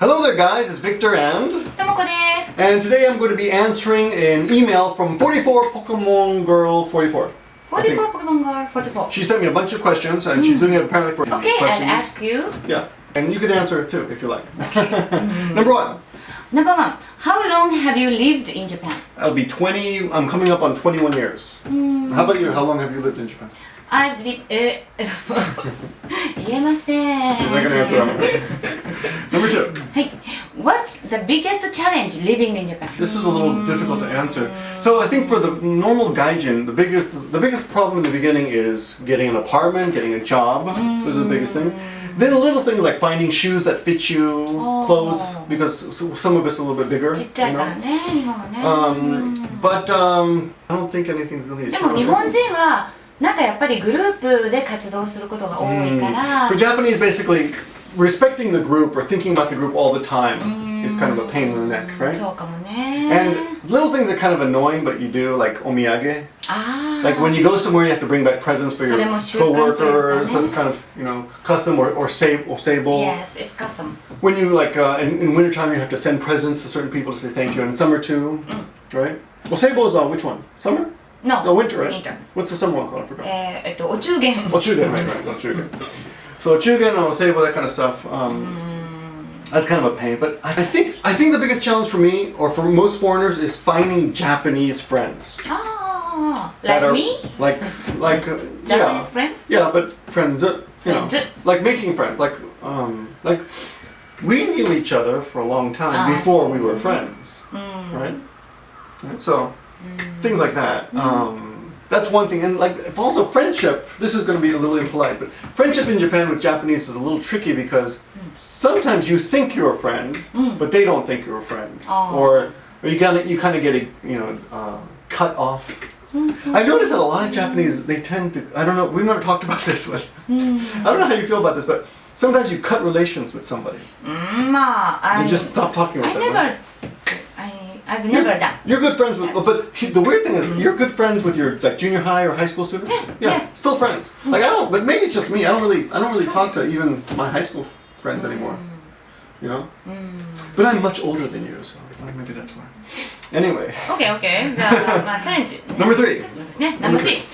Hello there guys, it's Victor and ともこです。 and today I'm going to be answering an email from 44 Pokemon Girl 44. 44 Pokemon Girl 44. She sent me a bunch of questions and she's doing it apparently for Okay, questions. I'll ask you. Yeah, and you can answer it too if you like. Number one. Number one, how long have you lived in Japan? I'll be 20, I'm coming up on 21 years. How about you? How long have you lived in Japan? I've lived... 言えません。 She's not going to answer that one. Number two. はい。What's the biggest challenge living in Japan? This is a little difficult to answer. So I think for the normal gaijin, the biggest problem in the beginning is getting an apartment, getting a job. Those are the biggest thing. Then little things like finding shoes that fit you, clothes, because some of us are a little bit bigger. ちっちゃいからね、日本はね。But I don't think anything's really a でも日本人はなんかやっぱりグループで活動することが多いから。For Japanese, basically, respecting the group or thinking about the group all the time is kind of a pain in the neck, right? そうかもね。 And little things are kind of annoying, but you do, like omiyage. Like when you go somewhere, you have to bring back presents for your co-workers. That's kind of, you know, custom or sable. Yes, it's custom. When you like in wintertime, you have to send presents to certain people to say thank you. And in summer too, right? Well, sable is which one? Summer? No, winter, right? Winter. What's the summer one called? I forgot. お中元。 Ochugen, right. Ochugen. So ochugen or sable, that kind of stuff. That's kind of a pain, but I think the biggest challenge for me or for most foreigners is finding Japanese friends. Like me? Like Japanese friend? Yeah, but friends, you know, like making friends. Like we knew each other for a long time before we were friends, right? So things like that. That's one thing, and like if also friendship. This is going to be a little impolite, but friendship in Japan with Japanese is a little tricky because sometimes you think you're a friend, but they don't think you're a friend, or you kind of get cut off. I've noticed that a lot of Japanese, they tend to. I don't know. We've never talked about this, but I don't know how you feel about this, but sometimes you cut relations with somebody. You just stop talking with them. I've never done. You're good friends with, but the weird thing is, you're good friends with your like junior high or high school students. Yes. Still friends. Like I don't, but maybe it's just me. I don't really talk to even my high school friends anymore. You know. But I'm much older than you, so maybe that's why. Anyway. Okay. じゃあまあチャレンジ。Number 3. Number 3.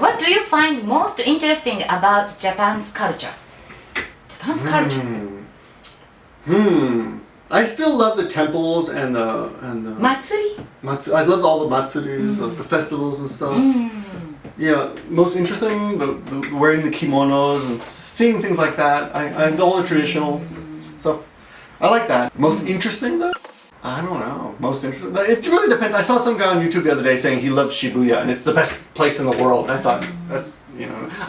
What do you find most interesting about Japan's culture? Japan's culture. I still love the temples and the Matsuri? I love all the matsuris, the festivals and stuff. Yeah, most interesting, the wearing the kimonos and seeing things like that. I all the traditional stuff. I like that. Most interesting though? I don't know. Most interesting. It really depends. I saw some guy on YouTube the other day saying he loves Shibuya and it's the best place in the world. And I thought that's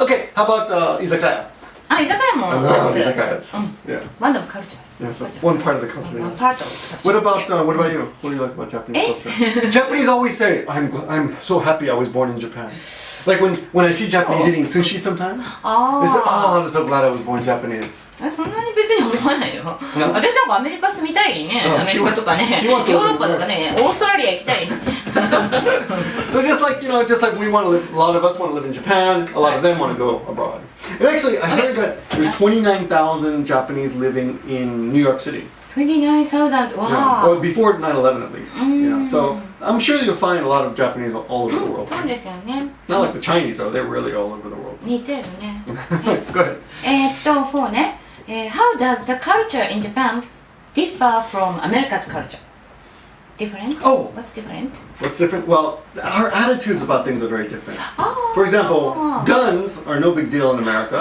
Okay, how about izakaya? 居酒屋も I love izakayas. Yeah. One of cultures. Yeah, so one part of the culture. One part of culture. What about you? What do you like about Japanese culture? Japanese always say, "I'm so happy I was born in Japan." Like when I see Japanese eating sushi sometimes, they say, "Oh, I'm so glad I was born Japanese." そんなに別に思わないよ。私なんかアメリカ住みたいね。アメリカとかね、ヨーロッパとかね、オーストラリア行きたい。So just like we want to live, a lot of us want to live in Japan, a lot of them want to go abroad. And actually, I heard that there's 29,000 Japanese living in New York City. 29,000. Wow. Or before 9/11 at least. Yeah. So I'm sure you'll find a lot of Japanese all over the world. そうですよね。 Not like the Chinese though; they're really all over the world. 似てるね。 Go ahead. 4ね。How does the culture in Japan differ from America's culture? Different? Oh. What's different? What's different? Well, our attitudes about things are very different. For example, guns are no big deal in America,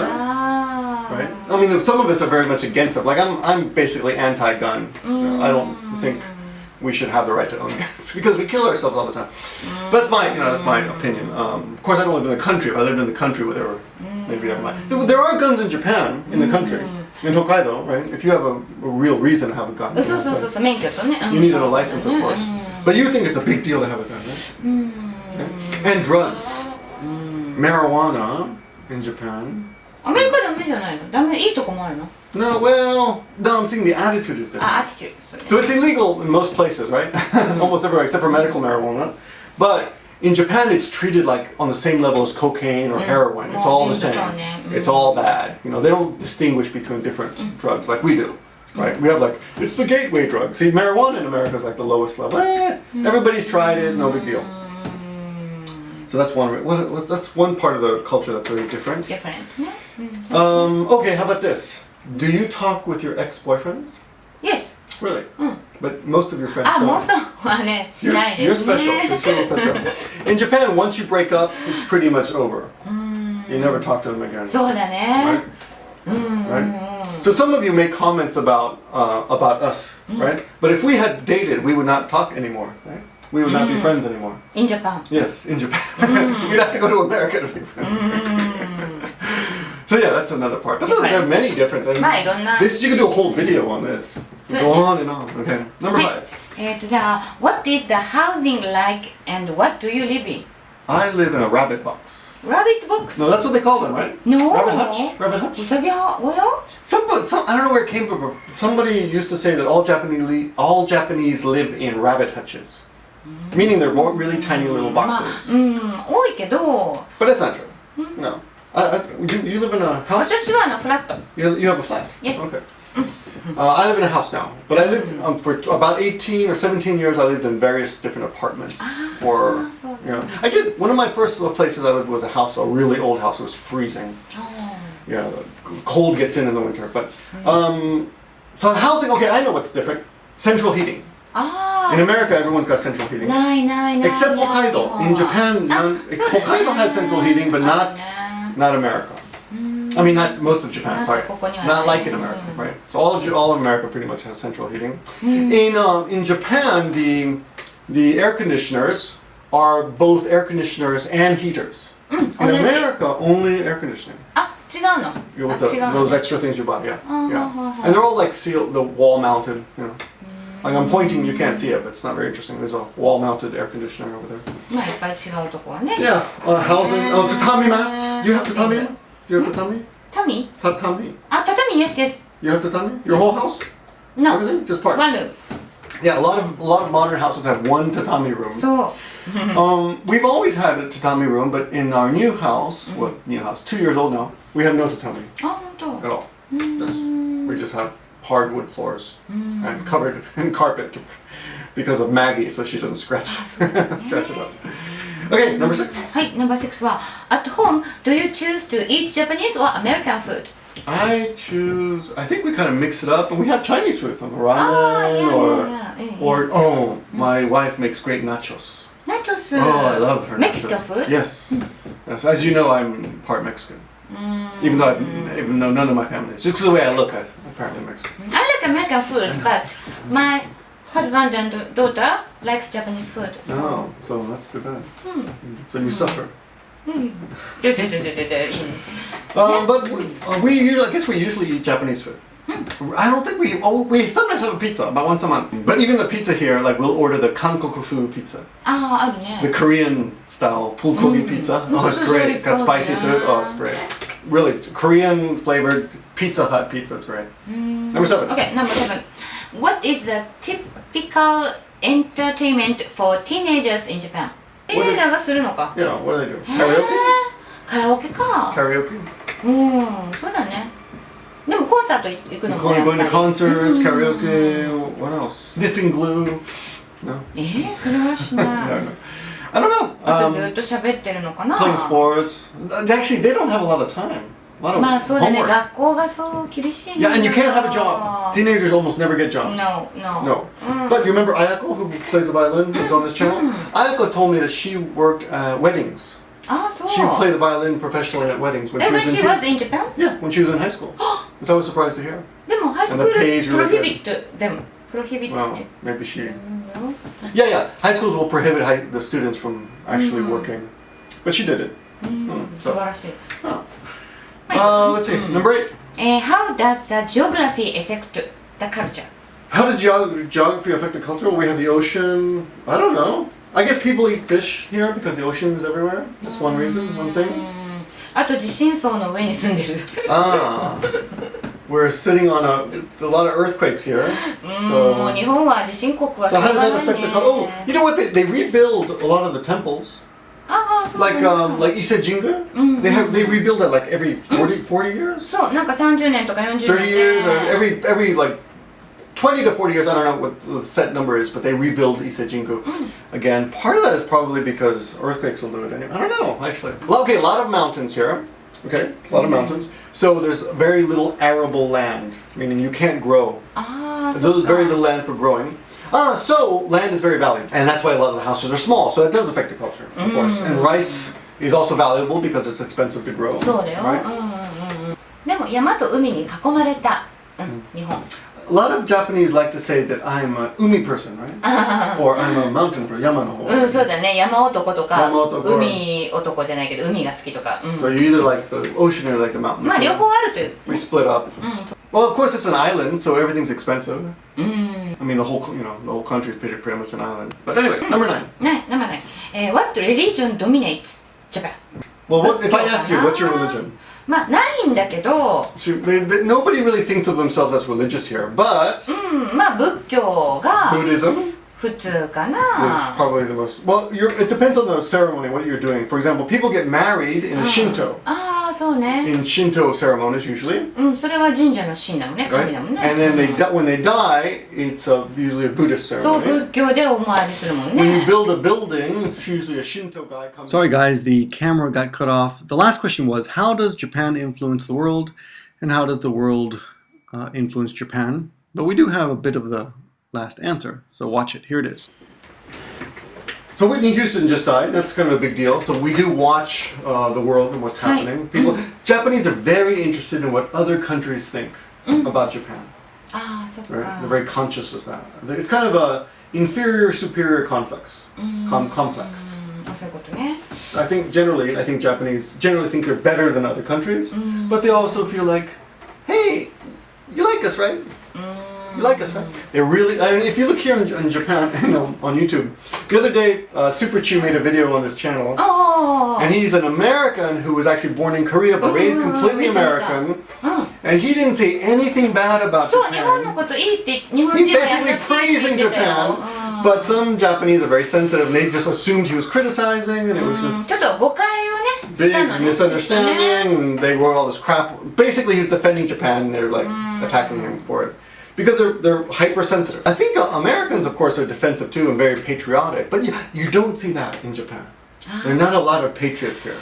right? I mean, some of us are very much against it. Like I'm basically anti-gun. I don't think we should have the right to own guns because we kill ourselves all the time. But that's my opinion. Of course, I don't live in the country. If I lived in the country where there were, maybe I might. There are guns in Japan, in the country. In Hokkaido, right? If you have a real reason to have a gun, you need a license, of course. But you think it's a big deal to have a gun, right? And drugs, marijuana in Japan. アメリカダメじゃないの？ダメ、いいとこもあるの？ No, well, no, I'm saying the attitude is different. Attitude. So it's illegal in most places, right? Almost everywhere except for medical marijuana. But in Japan, it's treated like on the same level as cocaine or heroin. It's all the same. It's all bad. They don't distinguish between different drugs like we do. right? We have like, it's the gateway drug. See, marijuana in America is like the lowest level. Everybody's tried it, no big deal. So that's that's one part of the culture that's very different. Different. Okay, how about this? Do you talk with your ex-boyfriends? Yes. Really? But most of your friends don't. もうそうはね、しないで You're すね。 special. You're so special. In Japan, once you break up, it's pretty much over. You never talk to them again. そうだね。 Right? So some of you make comments about us, right? But if we had dated, we would not talk anymore, right? We would not be friends anymore. In Japan. Yes, in Japan. We'd have to go to America to be friends. So yeah, that's another part. But there are many differences. まあいろんな。 This you could do a whole video on this. Go on and on. Okay. Number はい 5. じゃあ、What is the housing like and what do you live in? I live in a rabbit box. Rabbit box? No, that's what they call them, right? No. Rabbit hutch. Rabbit う hutch. さぎは親 I don't know where it came from. But somebody used to say that all Japanese live in rabbit hutches, meaning they're really tiny little まあ、 boxes. 多いけど、 But that's not true. No. You live in a house? 私はフラット。 You have a flat? Yes. Okay. I live in a house now, but I lived for about 18 or 17 years. I lived in various different apartments, or I did. One of my first places I lived was a house, a really old house. It was freezing. Yeah, the cold gets in the winter. But so housing. Okay, I know what's different. Central heating. In America, everyone's got central heating. ないないない。 Except Hokkaido. In Japan, Hokkaido has central heating, but not America. I mean, not most of Japan. Sorry, not like in America, right? So all of America pretty much has central heating. In Japan, the air conditioners are both air conditioners and heaters. In America, only air conditioning. あ、違うの。 With those extra things you bought, yeah. And they're all like sealed, the wall mounted. Like I'm pointing, you can't see it, but it's not very interesting. There's a wall mounted air conditioner over there. まあいっぱい違うとこはね。 Yeah, housing. Oh, tatami mats. Do you have tatami? Do you have tatami? タミ Tatami. あ、畳 yes yes. You have tatami? Your whole house? No. Everything? Just part? One room. Yeah, a lot of modern houses have one tatami room. そう。 We've always had a tatami room, but in our new house, 2 years old now, we have no tatami あ、本 at all. We just have hardwood floors and covered in carpet because of Maggie, so she doesn't scratch scratch it up. Okay, number 6. はい、Number 6は At home, do you choose to eat Japanese or American food? I think we kind of mix it up, and we have Chinese food, some ramen or my wife makes great nachos. Nachos. Oh, I love her. Mexican nachos. food? Yes. Yes. As you know, I'm part Mexican. Even though none of my family is. Just the way I look, I'm apparently Mexican. I like American food, but my husband and daughter likes Japanese food. Oh, so that's too bad. So you suffer. But I guess we usually eat Japanese food. I don't think we sometimes have a pizza about once a month. But even the pizza here, like we'll order the Kankoku pizza. あるね。 The Korean style pulgogi pizza. Oh, it's great. It's got spicy food. Oh, it's great. Really, Korean flavored Pizza Hut pizza. It's great. Number 7. Okay, Number 7. What is the typical entertainment for teenagers in Japan? 流するのか。 Yeah, what do they do? Karaoke? カラオケか。 Karaoke? そうだね。でもコンサート行くのも Going to concerts, karaoke, what else? Sniffing glue? No? それはしない。 I don't know. あとずっと喋ってるのかな。 Playing sports. Actually, they don't have a lot of time. A lot of まあそうだね、 homework. 学校がそう厳しいね。 Yeah, and you can't have a job. Teenagers almost never get jobs. No. No. But you remember Ayako, who plays the violin, who's on this channel? Ayako told me that she worked at weddings. あ、そう。 She played the violin professionally at weddings when When she she was was in in Japan? Yeah, when she was in high school. Which I was surprised to hear. でもハイスクー And the ル pay is プロ really ヒ good. ビットでもプロヒビッ Well, ト。 maybe she... Yeah. High schools will prohibit the students from actually working. But she did it. 素晴らしい。 Let's see. Number 8. How does the geography affect the culture? How does geography affect the culture? Well, we have the ocean. I don't know. I guess people eat fish here because the ocean is everywhere. That's one reason, one thing. あと地震層の上に住んでる。 We're sitting on a lot of earthquakes here. もう日本は地震国はしょ So う how が does ない that ね。 affect the culture? Oh, you know what? They rebuild a lot of the temples. ああ、そうなんだ。 Like Isejingu. They rebuild that like every 40 years. そう、なんか30年とか40 30年 years or で。 every like 20 to 40 years, I don't know what the set number is, but they rebuild Isejinku again. Part of that is probably because earthquakes will do it anyway. I don't know, actually. Okay, a lot of mountains here. Okay, a lot of mountains. So there's very little arable land, meaning you can't grow. There's very little land for growing. So land is very valuable, and that's why a lot of the houses are small. So that does affect the culture, of course. And rice is also valuable because it's expensive to grow. そうだよ。Right? でも山と海に囲まれた、日本。A lot of Japanese like to say that I'm a umi person, right? Or I'm a mountain person, 山の方。そうだね。山男とか、山男海男じゃないけど海が好きとか。So you either like the ocean or like the mountains. まあ両方あるという。We split up. Well, of course, it's an island, so everything's expensive. I mean, the whole country is pretty much an island. But anyway, number 9. Number 9. What religion dominates Japan? Well, if I ask you, what's your religion? まあないんだけど。Nobody really thinks of themselves as religious here, but. まあ仏教が。Buddhism. 普通かな。Is probably the most. Well, it depends on the ceremony, what you're doing. For example, people get married in a Shinto. そうね。In Shinto ceremonies, usually. それは神社の神だもんね、神だもんね。And then when they die, it's usually a Buddhist ceremony. そう、仏教でお参りするもんね。When you build a building, it's usually a Shinto guy comes. Sorry guys, the camera got cut off. The last question was, how does Japan influence the world? And how does the world influence Japan? But we do have a bit of the last answer, so watch it. Here it is. So Whitney Houston just died. That's kind of a big deal. So we do watch the world and what's happening. Japanese are very interested in what other countries think about Japan. So right? They're very conscious of that. It's kind of a inferior-superior complex. Complex. I think Japanese generally think they're better than other countries, but they also feel like, hey, you like us, right? You like us, right? They're really. I mean, if you look here in Japan, on YouTube, the other day, Supercheu made a video on this channel, and he's an American who was actually born in Korea but raised completely American, and he didn't say anything bad about Japan. He's basically praising Japan, but some Japanese are very sensitive, and they just assumed he was criticizing, and it was just big misunderstanding, and they wrote all this crap. Basically, he was defending Japan, and they're like attacking him for it. Because they're hypersensitive. I think Americans, of course, are defensive too and very patriotic, but you don't see that in Japan. There are not a lot of patriots here.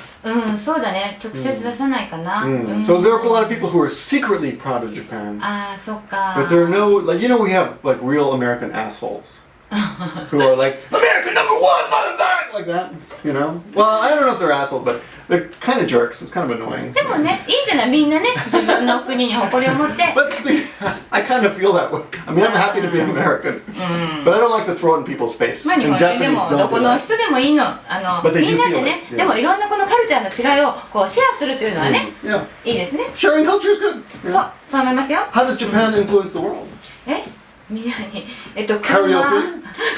そうだね。直接出さないかな。So there are a lot of people who are secretly proud of Japan. そっか。But there are no, like, we have like real American assholes who are like, America #1, like that, Well, I don't know if they're assholes, but they're kind of jerks. It's kind of annoying. でもね、いいじゃない、みんなね、自分の国に誇りを持って。But I kind of feel that way. I mean, I'm happy to be American, but I don't like to throw it in people's face. まあ日本人でもどこの人でもいいの。みんなでね、でもいろんなこのカルチャーの違いをこうシェアするというのはね、いいですね。Sharing culture is good. そう思いますよ。How does Japan influence the world? みんなに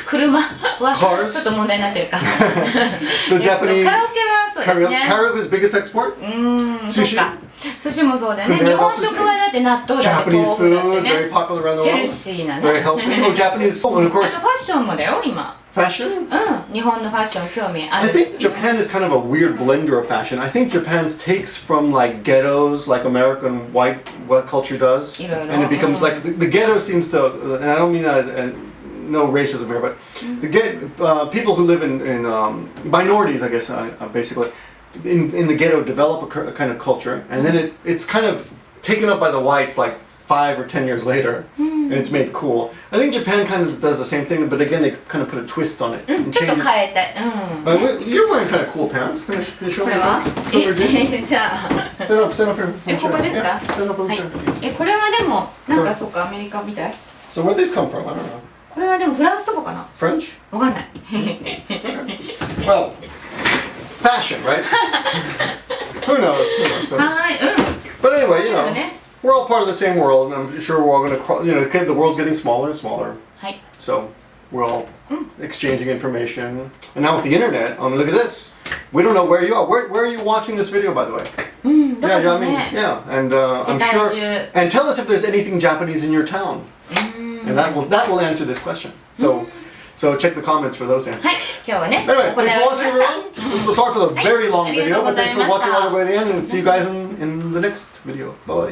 車はちょっと問題になってるか。So Japanese カラオケはそうですね。Karaoke is biggest export? Sushi? 寿司もそうだよね。日本食はだって納豆だって豆腐だってね。ヘルシーなね。Very healthy. Oh, Japanese food, and of course. あとファッションもだよ今。Fashion? 日本のファッション興味ある。I think Japan is kind of a weird blender of fashion. I think Japan takes from like ghettos, like American white culture does, and it becomes like the ghetto seems to. And I don't mean that as no racism here, but people who live in minorities, I guess, basically, in the ghetto develop a kind of culture, and then it's kind of taken up by the whites like 5 or 10 years later, and it's made cool. I think Japan kind of does the same thing, but again, they kind of put a twist on it. ちょっと変えて。You're wearing kind of cool pants. Can you show me your じゃあ。Stand up here. ここですか？ Stand up on the chair. これはでもなんかそうかアメリカみたい。 So where these come from? I don't know. これはでもフランスとかかな。French? わかんない。Well, fashion, right? Who knows? But anyway, we're all part of the same world, and I'm sure we're all going to, the world's getting smaller and smaller. So we're all exchanging information. And now with the internet, look at this. We don't know where you are. Where are you watching this video, by the way? And I'm sure. And tell us if there's anything Japanese in your town. And that will answer this question. So check the comments for those answers. Anyway, thanks for watching, everyone. Sorry for the very long video, but thanks for watching all the way to the end, and see you guys in the next video. Bye.